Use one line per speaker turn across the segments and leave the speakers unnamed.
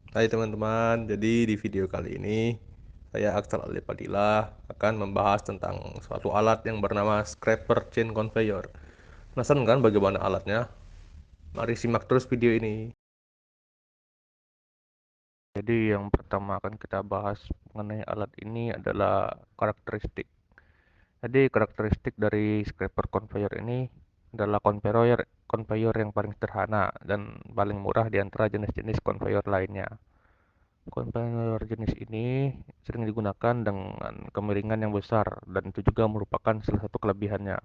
Hai teman-teman, jadi di video kali ini saya Aksal Ali Padilla akan membahas tentang suatu alat yang bernama Scraper Chain Conveyor. Penasaran kan bagaimana alatnya? Mari simak terus video ini. Jadi yang pertama akan kita bahas mengenai alat ini adalah karakteristik. Jadi karakteristik dari Scraper Conveyor ini adalah conveyor yang paling sederhana dan paling murah di antara jenis-jenis conveyor lainnya. Kontainer jenis ini sering digunakan dengan kemiringan yang besar dan itu juga merupakan salah satu kelebihannya.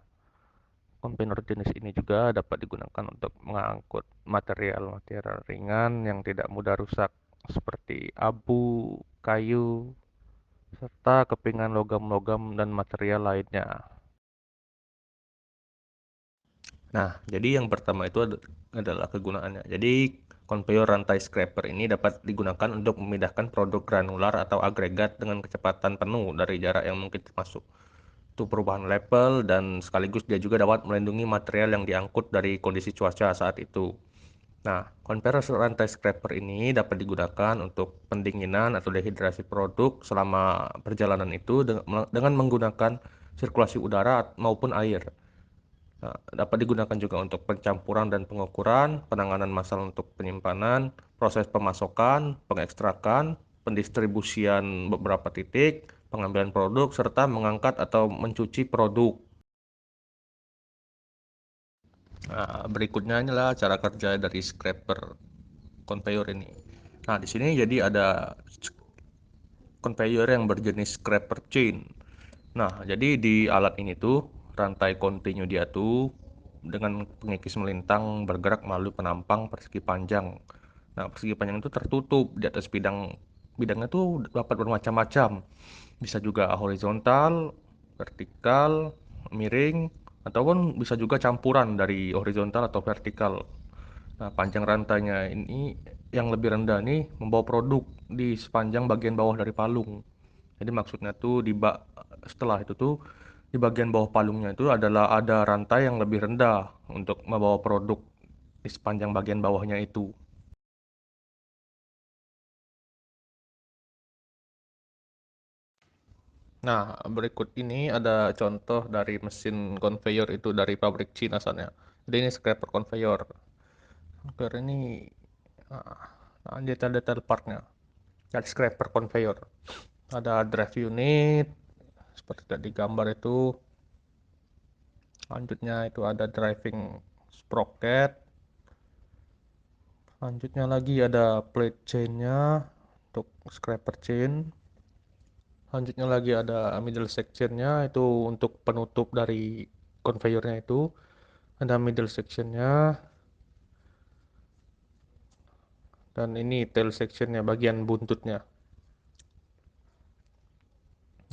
Kontainer jenis ini juga dapat digunakan untuk mengangkut material-material ringan yang tidak mudah rusak seperti abu, kayu, serta kepingan logam-logam dan material lainnya. Nah, jadi yang pertama itu adalah kegunaannya. Jadi, konveyor rantai scraper ini dapat digunakan untuk memindahkan produk granular atau agregat dengan kecepatan penuh dari jarak yang mungkin masuk. Itu perubahan level dan sekaligus dia juga dapat melindungi material yang diangkut dari kondisi cuaca saat itu. Nah, konveyor rantai scraper ini dapat digunakan untuk pendinginan atau dehidrasi produk selama perjalanan itu dengan menggunakan sirkulasi udara maupun air. Nah, dapat digunakan juga untuk pencampuran dan pengukuran, penanganan masalah untuk penyimpanan, proses pemasokan, pengekstrakan, pendistribusian beberapa titik, pengambilan produk, serta mengangkat atau mencuci produk. Nah, berikutnya inilah cara kerja dari scraper conveyor ini. Nah, di sini jadi ada conveyor yang berjenis scraper chain. Nah, jadi di alat ini tuh rantai kontinu dia tuh dengan pengikis melintang bergerak melalui penampang persegi panjang. Nah, persegi panjang itu tertutup di atas bidangnya tuh dapat bermacam-macam. Bisa juga horizontal, vertikal, miring, ataupun bisa juga campuran dari horizontal atau vertikal. Nah, panjang rantainya ini yang lebih rendah nih membawa produk di sepanjang bagian bawah dari palung. Jadi maksudnya tuh setelah itu tuh di bagian bawah palungnya itu adalah ada rantai yang lebih rendah untuk membawa produk di sepanjang bagian bawahnya itu. Nah, berikut ini ada contoh dari mesin conveyor itu dari pabrik Cina asalnya. Jadi ini scraper conveyor. Conveyor ini detail-detail partnya. Jadi scraper conveyor. Ada drive unit seperti tadi gambar itu. Selanjutnya itu ada driving sprocket. Selanjutnya lagi ada plate chainnya untuk scraper chain. Selanjutnya lagi ada middle sectionnya itu untuk penutup dari conveyornya itu. Ada middle sectionnya dan ini tail sectionnya bagian buntutnya.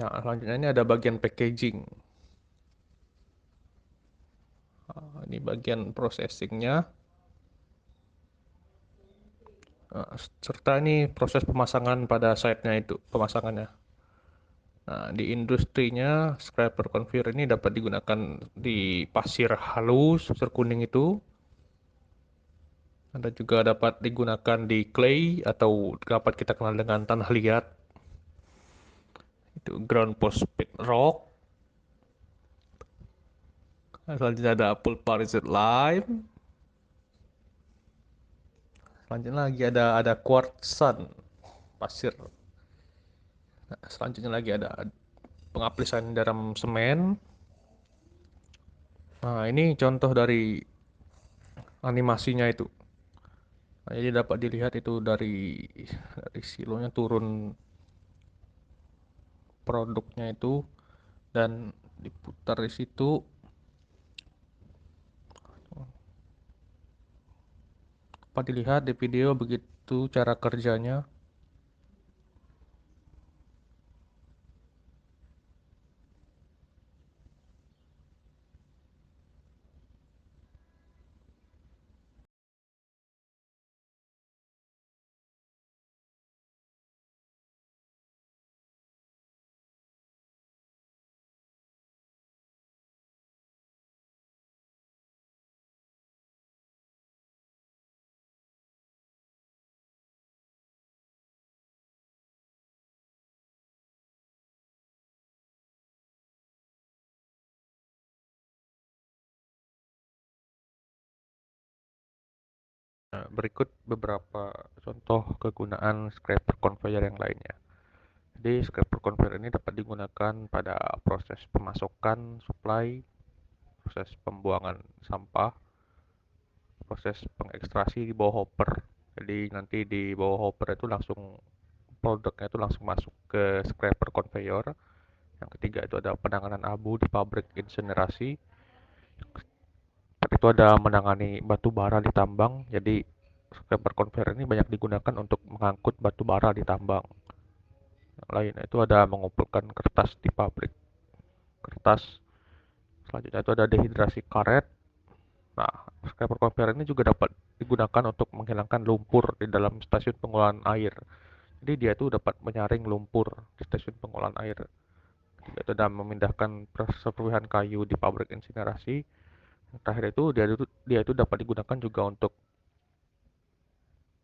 Nah, selanjutnya ini ada bagian packaging. Nah, ini bagian processingnya. Nah, serta ini proses pemasangan pada side-nya itu pemasangannya. Nah, di industrinya scraper conveyor ini dapat digunakan di pasir halus, pasir kuning itu. Ada juga dapat digunakan di clay atau dapat kita kenal dengan tanah liat. Itu ground phosphate rock. Selanjutnya ada pulverized lime. Selanjutnya lagi ada quartz sand, pasir. Nah, selanjutnya lagi ada pengaplisan garam semen. Nah, ini contoh dari animasinya itu. Nah, jadi dapat dilihat itu dari silonya turun produknya itu dan diputar di situ. Dapat dilihat di video begitu cara kerjanya. Nah, berikut beberapa contoh kegunaan scraper conveyor yang lainnya. Jadi, scraper conveyor ini dapat digunakan pada proses pemasokan, supply, proses pembuangan sampah, proses pengekstrasi di bawah hopper. Jadi, nanti di bawah hopper itu langsung produknya itu langsung masuk ke scraper conveyor. Yang ketiga itu ada penanganan abu di pabrik insinerasi. Itu ada menangani batu bara di tambang. Jadi scraper conveyor ini banyak digunakan untuk mengangkut batu bara di tambang. Yang lain itu ada mengumpulkan kertas di pabrik kertas. Selanjutnya itu ada dehidrasi karet. Nah, scraper conveyor ini juga dapat digunakan untuk menghilangkan lumpur di dalam stasiun pengolahan air. Jadi dia itu dapat menyaring lumpur di stasiun pengolahan air. Itu dan memindahkan serpihan kayu di pabrik insinerasi. Yang terakhir itu dia itu dapat digunakan juga untuk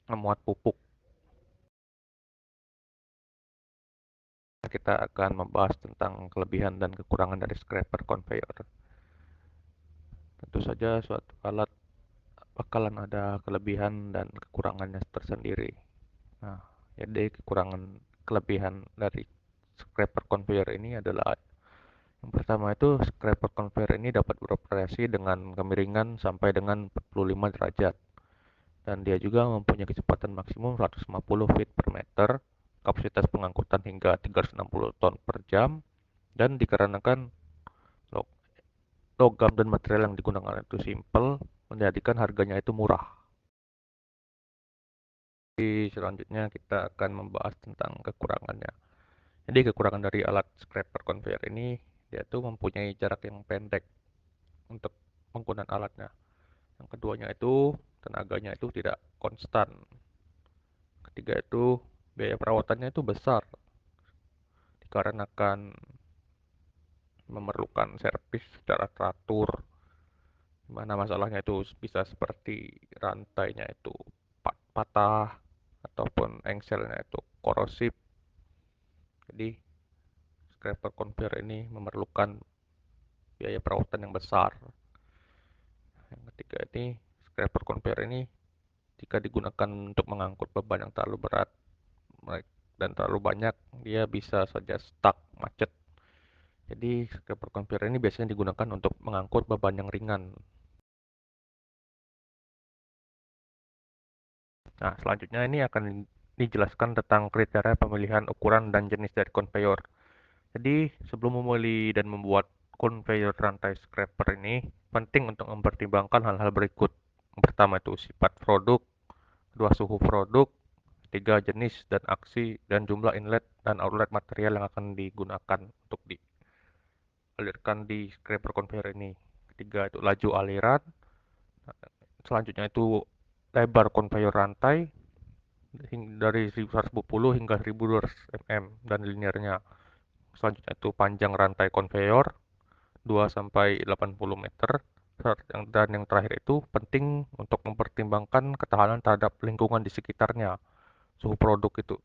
memuat pupuk. Kita akan membahas tentang kelebihan dan kekurangan dari scraper conveyor. Tentu saja suatu alat bakalan ada kelebihan dan kekurangannya tersendiri. Nah, jadi kelebihan dari scraper conveyor ini adalah yang pertama itu scraper conveyor ini dapat beroperasi dengan kemiringan sampai dengan 45 derajat. Dan dia juga mempunyai kecepatan maksimum 150 feet per meter, kapasitas pengangkutan hingga 360 ton per jam, dan dikarenakan logam dan material yang digunakan itu simple, menjadikan harganya itu murah. Di selanjutnya kita akan membahas tentang kekurangannya. Jadi kekurangan dari alat scraper conveyor ini, dia tuh mempunyai jarak yang pendek untuk penggunaan alatnya. Yang keduanya itu tenaganya itu tidak konstan. Ketiga itu biaya perawatannya itu besar dikarenakan memerlukan servis secara teratur, mana masalahnya itu bisa seperti rantainya itu patah ataupun engselnya itu korosif. Jadi scraper conveyor ini memerlukan biaya perawatan yang besar. Yang ketiga ini scraper conveyor ini jika digunakan untuk mengangkut beban yang terlalu berat dan terlalu banyak, dia bisa saja stuck, macet. Jadi scraper conveyor ini biasanya digunakan untuk mengangkut beban yang ringan. Nah, selanjutnya ini akan dijelaskan tentang kriteria pemilihan ukuran dan jenis dari conveyor. Jadi, sebelum memilih dan membuat conveyor rantai scraper ini, penting untuk mempertimbangkan hal-hal berikut. Yang pertama itu sifat produk, kedua suhu produk, tiga jenis dan aksi, dan jumlah inlet dan outlet material yang akan digunakan untuk dialirkan di scraper conveyor ini. Ketiga itu laju aliran, selanjutnya itu lebar conveyor rantai, dari 1150 hingga 1200 mm dan linearnya. Selanjutnya itu panjang rantai conveyor 2 sampai 80 meter. Dan yang terakhir itu penting untuk mempertimbangkan ketahanan terhadap lingkungan di sekitarnya, suhu produk itu.